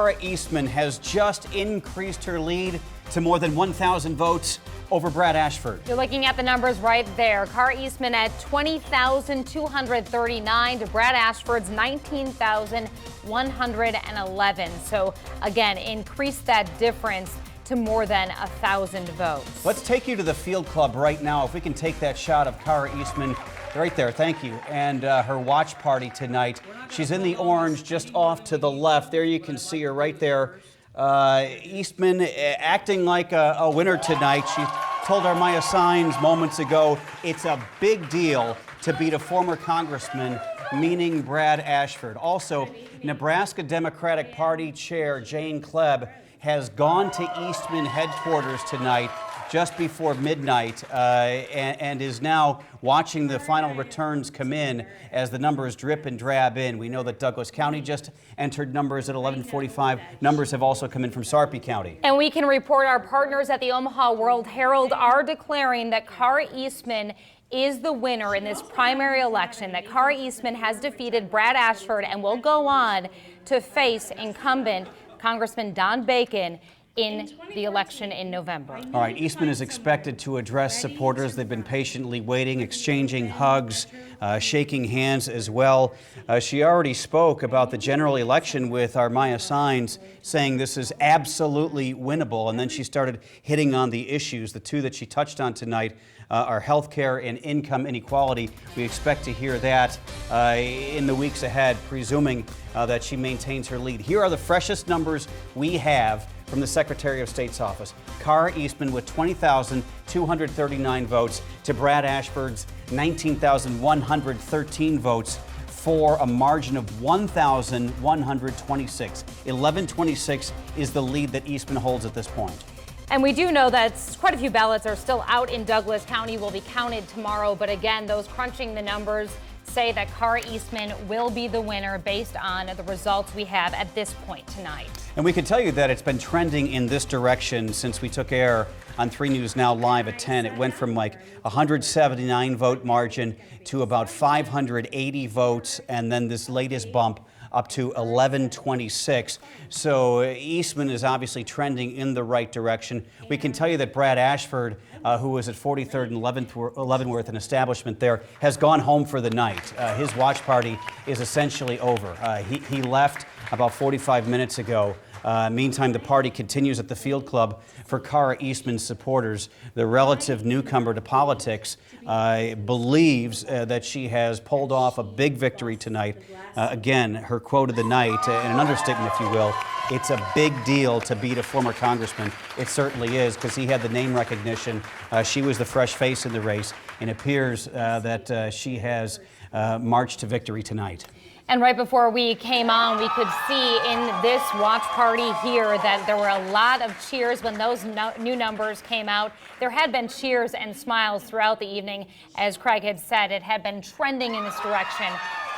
Cara Eastman has just increased her lead to more than 1,000 votes over Brad Ashford. You're looking at the numbers right there. Cara Eastman at 20,239 to Brad Ashford's 19,111. So again, increase that difference to more than 1,000 votes. Let's take you to the field club right now. If we can take that shot of Cara Eastman right there, thank you, and her watch party tonight. She's in the orange just off to the left. There you can see her right there. Eastman acting like a winner tonight. She told our Maya Signs moments ago it's a big deal to beat a former congressman, meaning Brad Ashford. Also, Nebraska Democratic Party Chair Jane Klebb has gone to Eastman headquarters tonight just before midnight and is now watching the final returns come in as the numbers drip and drab in. We know that Douglas County just entered numbers at 11:45. Numbers have also come in from Sarpy County. And we can report our partners at the Omaha World Herald are declaring that Cara Eastman is the winner in this primary election, that Cara Eastman has defeated Brad Ashford and will go on to face incumbent Congressman Don Bacon in the election in November. All right, Eastman is expected to address supporters. They've been patiently waiting, exchanging hugs, shaking hands as well. She already spoke about the general election with our Maya Signs, saying this is absolutely winnable. And then she started hitting on the issues. The two that she touched on tonight are health care and income inequality. We expect to hear that in the weeks ahead, presuming that she maintains her lead. Here are the freshest numbers we have from the Secretary of State's office. Cara Eastman with 20,239 votes to Brad Ashford's 19,113 votes for a margin of 1,126. 1126 is the lead that Eastman holds at this point. And we do know that quite a few ballots are still out in Douglas County, will be counted tomorrow. But again, those crunching the numbers say that Cara Eastman will be the winner based on the results we have at this point tonight. And we can tell you that it's been trending in this direction since we took air on 3 News Now Live at 10. It went from like 179 vote margin to about 580 votes, and then this latest bump up to 1126. So Eastman is obviously trending in the right direction. We can tell you that Brad Ashford, who was at 43rd and Leavenworth, an establishment there, has gone home for the night. His watch party is essentially over. He left about 45 minutes ago. Meantime, the party continues at the Field Club for Cara Eastman's supporters. The relative newcomer to politics believes that she has pulled off a big victory tonight. Again, her quote of the night, in an understatement, if you will, it's a big deal to beat a former congressman. It certainly is, because he had the name recognition. She was the fresh face in the race, and it appears that she has marched to victory tonight. And right before we came on, we could see in this watch party here that there were a lot of cheers when those new numbers came out. There had been cheers and smiles throughout the evening. As Craig had said, it had been trending in this direction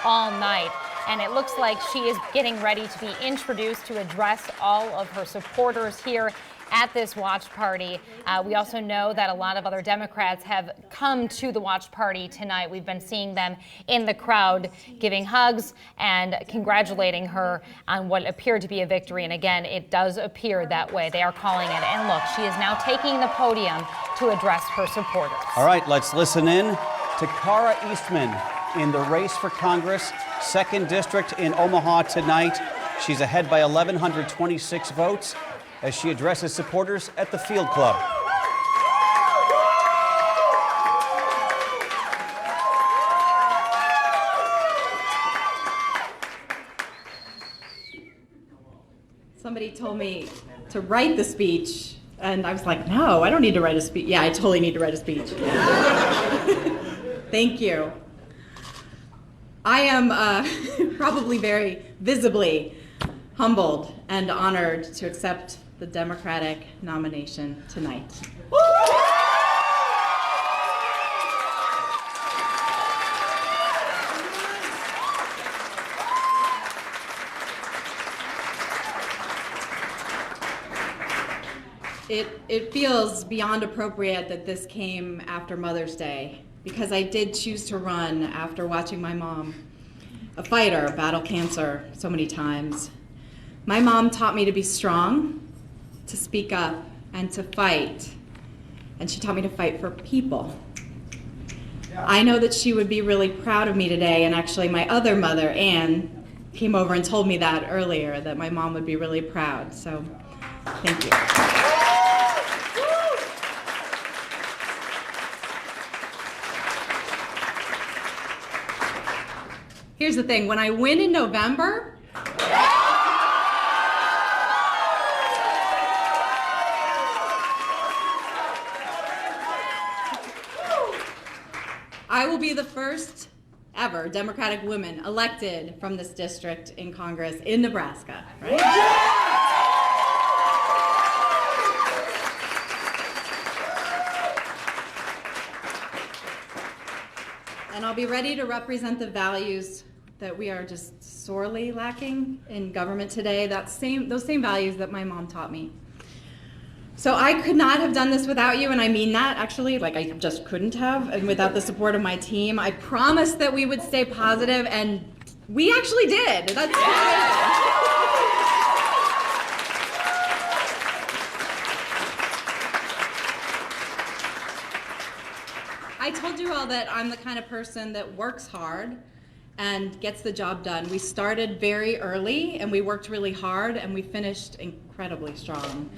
all night. And it looks like she is getting ready to be introduced to address all of her supporters here at this watch party. We also know that a lot of other Democrats have come to the watch party tonight. We've been seeing them in the crowd giving hugs and congratulating her on what appeared to be a victory. And again, it does appear that way. They are calling it. And look, she is now taking the podium to address her supporters. All right, let's listen in to Cara Eastman in the race for Congress, 2nd District in Omaha tonight. She's ahead by 1,126 votes as she addresses supporters at the Field Club. Somebody told me to write the speech, and I was like, no, I don't need to write a speech. Yeah, I totally need to write a speech. Thank you. I am probably very visibly humbled and honored to accept the Democratic nomination tonight. It feels beyond appropriate that this came after Mother's Day, because I did choose to run after watching my mom, a fighter, battle cancer so many times. My mom taught me to be strong, to speak up, and to fight. And she taught me to fight for people. I know that she would be really proud of me today, and actually my other mother, Anne, came over and told me that earlier, that my mom would be really proud. So, thank you. Here's the thing, when I win in November, I will be the first ever Democratic woman elected from this district in Congress in Nebraska, right? And I'll be ready to represent the values that we are just sorely lacking in government today, those same values that my mom taught me. So I could not have done this without you, and I mean that actually, like I just couldn't have, and without the support of my team. I promised that we would stay positive, and we actually did. That's amazing. I told you all that I'm the kind of person that works hard and gets the job done. We started very early, and we worked really hard, and we finished incredibly strong.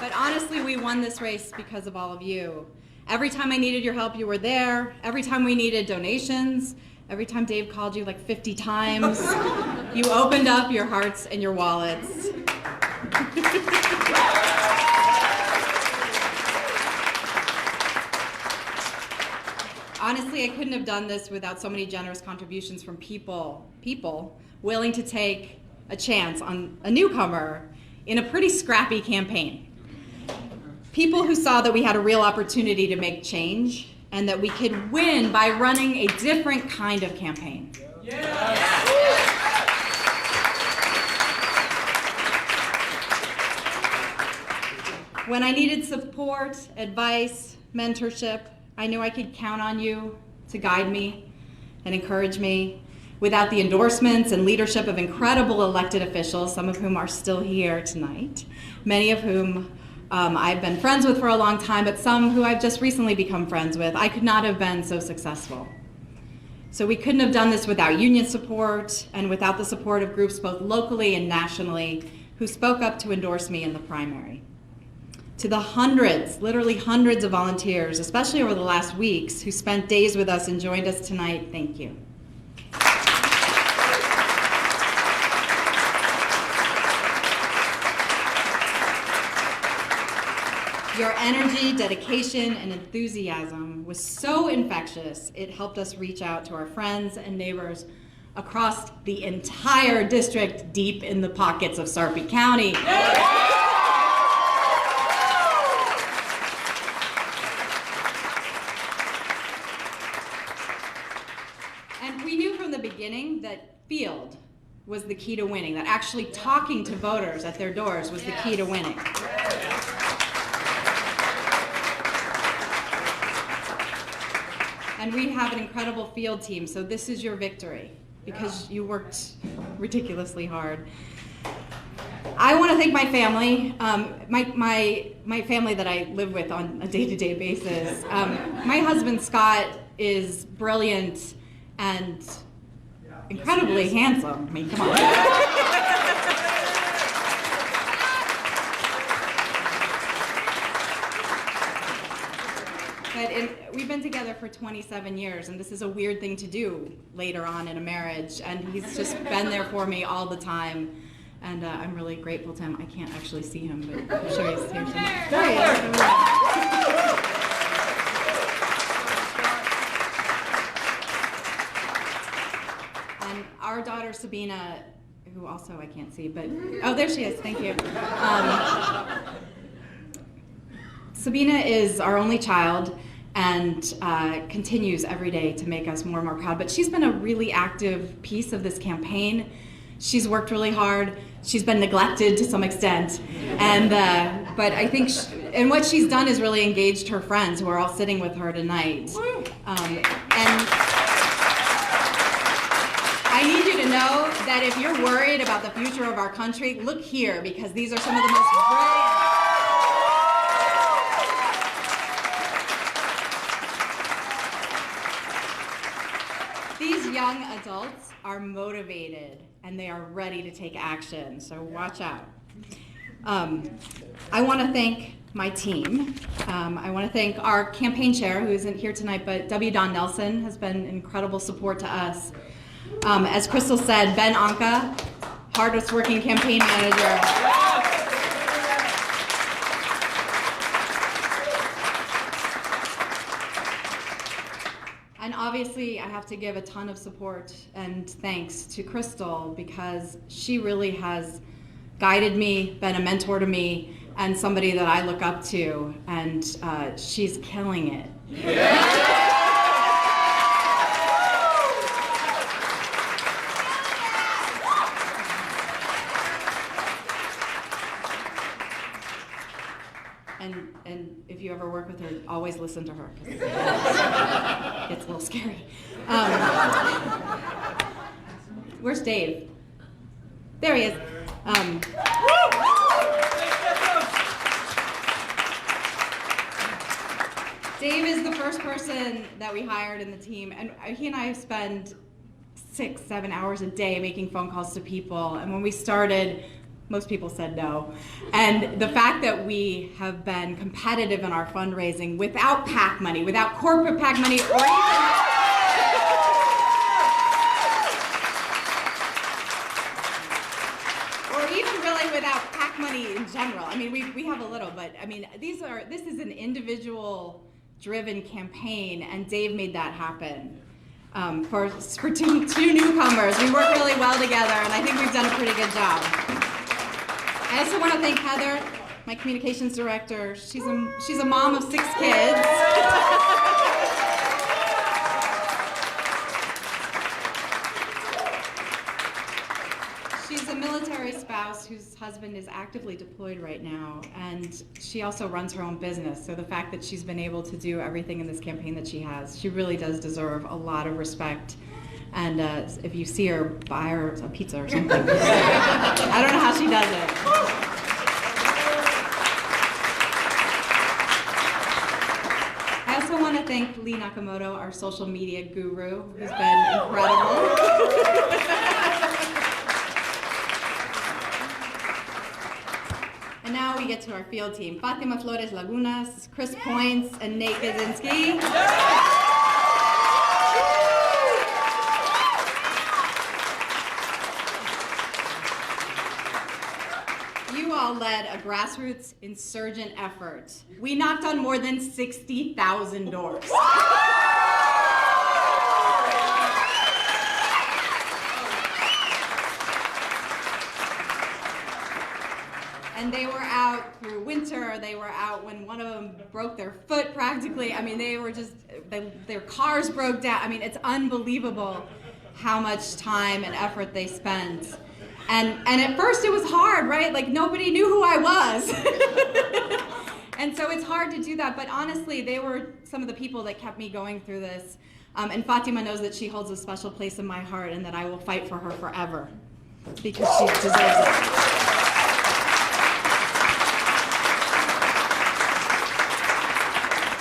But honestly, we won this race because of all of you. Every time I needed your help, you were there. Every time we needed donations, every time Dave called you like 50 times, you opened up your hearts and your wallets. Honestly, I couldn't have done this without so many generous contributions from people willing to take a chance on a newcomer in a pretty scrappy campaign. People who saw that we had a real opportunity to make change and that we could win by running a different kind of campaign. When I needed support, advice, mentorship, I knew I could count on you to guide me and encourage me. Without the endorsements and leadership of incredible elected officials, some of whom are still here tonight, many of whom I've been friends with for a long time, but some who I've just recently become friends with, I could not have been so successful. So we couldn't have done this without union support and without the support of groups both locally and nationally who spoke up to endorse me in the primary. To the hundreds, literally hundreds of volunteers, especially over the last weeks, who spent days with us and joined us tonight, thank you. Your energy, dedication, and enthusiasm was so infectious, it helped us reach out to our friends and neighbors across the entire district, deep in the pockets of Sarpy County. And we knew from the beginning that field was the key to winning, that actually talking to voters at their doors was the key to winning. And we have an incredible field team, so this is your victory because you worked ridiculously hard. I want to thank my family, my family that I live with on a day-to-day basis. My husband Scott is brilliant and incredibly handsome. I mean, come on. But we've been together for 27 years, and this is a weird thing to do later on in a marriage, and he's just been there for me all the time, and I'm really grateful to him. I can't actually see him, but I'm sure he's here somewhere. There he is. And our daughter Sabina, who also I can't see, but, oh, there she is, thank you. Sabina is our only child and continues every day to make us more and more proud. But she's been a really active piece of this campaign. She's worked really hard. She's been neglected to some extent. And but I think, and what she's done is really engaged her friends who are all sitting with her tonight. that if you're worried about the future of our country, look here, because these are some of the most brilliant. These young adults are motivated and they are ready to take action, so watch out. I want to thank my team. I want to thank our campaign chair, who isn't here tonight, but W. Don Nelson has been incredible support to us. As Crystal said, Ben Anka, hardest working campaign manager. And obviously, I have to give a ton of support and thanks to Crystal, because she really has guided me, been a mentor to me, and somebody that I look up to, and she's killing it. And if you ever work with her, always listen to her, 'cause it's a little scary. Where's Dave? There he is. Dave is the first person that we hired in the team, and he and I spend 6-7 hours a day making phone calls to people, and when we started, most people said no. And the fact that we have been competitive in our fundraising without PAC money, without corporate PAC money, or even really without PAC money in general. I mean, we have a little, but I mean, this is an individual driven campaign, and Dave made that happen. For two newcomers, we work really well together, and I think we've done a pretty good job. I also want to thank Heather, my communications director. She's a mom of 6 kids. She's a military spouse whose husband is actively deployed right now, and she also runs her own business. So the fact that she's been able to do everything in this campaign that she has, she really does deserve a lot of respect. And if you see her, buy her a pizza or something. I don't know how she does it. I also want to thank Lee Nakamoto, our social media guru, who's been incredible. And now we get to our field team. Fatima Flores Lagunas, Chris Points, and Nate Kaczynski. You all led a grassroots insurgent effort. We knocked on more than 60,000 doors. And they were out through winter. They were out when one of them broke their foot practically. I mean, they were just, their cars broke down. I mean, it's unbelievable how much time and effort they spent. And at first it was hard, right? Like, nobody knew who I was. And so it's hard to do that. But honestly, they were some of the people that kept me going through this. And Fatima knows that she holds a special place in my heart, and that I will fight for her forever, because she deserves it.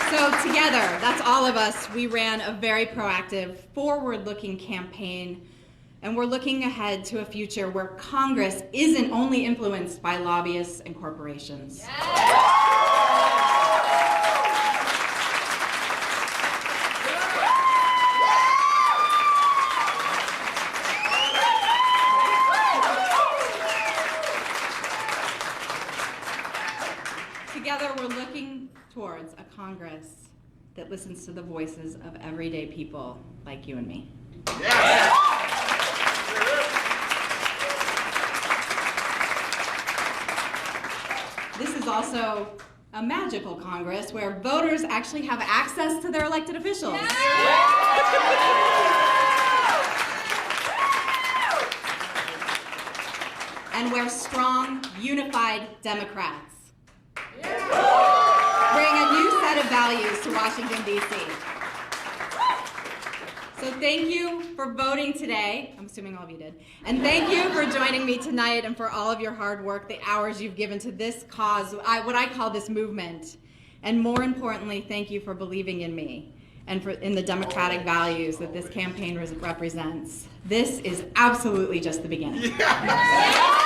So together, that's all of us, we ran a very proactive, forward-looking campaign, and we're looking ahead to a future where Congress isn't only influenced by lobbyists and corporations. Yeah. Together, we're looking towards a Congress that listens to the voices of everyday people like you and me. Yeah. This is also a magical Congress where voters actually have access to their elected officials. Yeah. And where strong, unified Democrats bring a new set of values to Washington, D.C. So thank you for voting today. I'm assuming all of you did. And thank you for joining me tonight and for all of your hard work, the hours you've given to this cause, what I call this movement. And more importantly, thank you for believing in me and in the democratic values that this campaign represents. This is absolutely just the beginning. Yeah.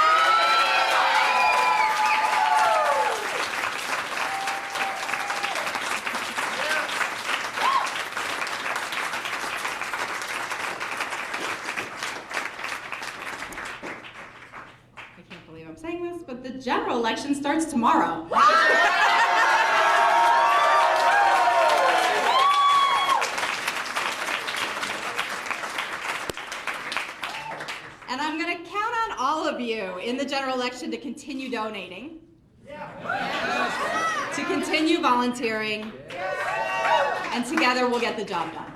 I'm saying this, but the general election starts tomorrow. And I'm going to count on all of you in the general election to continue donating, to continue volunteering, and together we'll get the job done.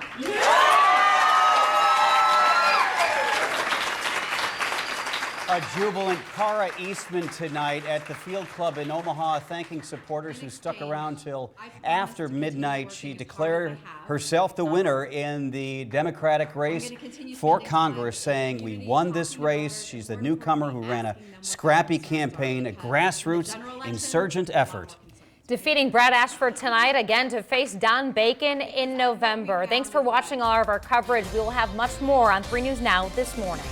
A jubilant Cara Eastman tonight at the Field Club in Omaha, thanking supporters who stuck around till after midnight. She declared herself the winner in the Democratic race for Congress, saying, "We won this race." She's the newcomer who ran a scrappy campaign, a grassroots insurgent effort. Defeating Brad Ashford tonight, again to face Don Bacon in November. Thanks for watching all of our coverage. We will have much more on 3 News Now this morning.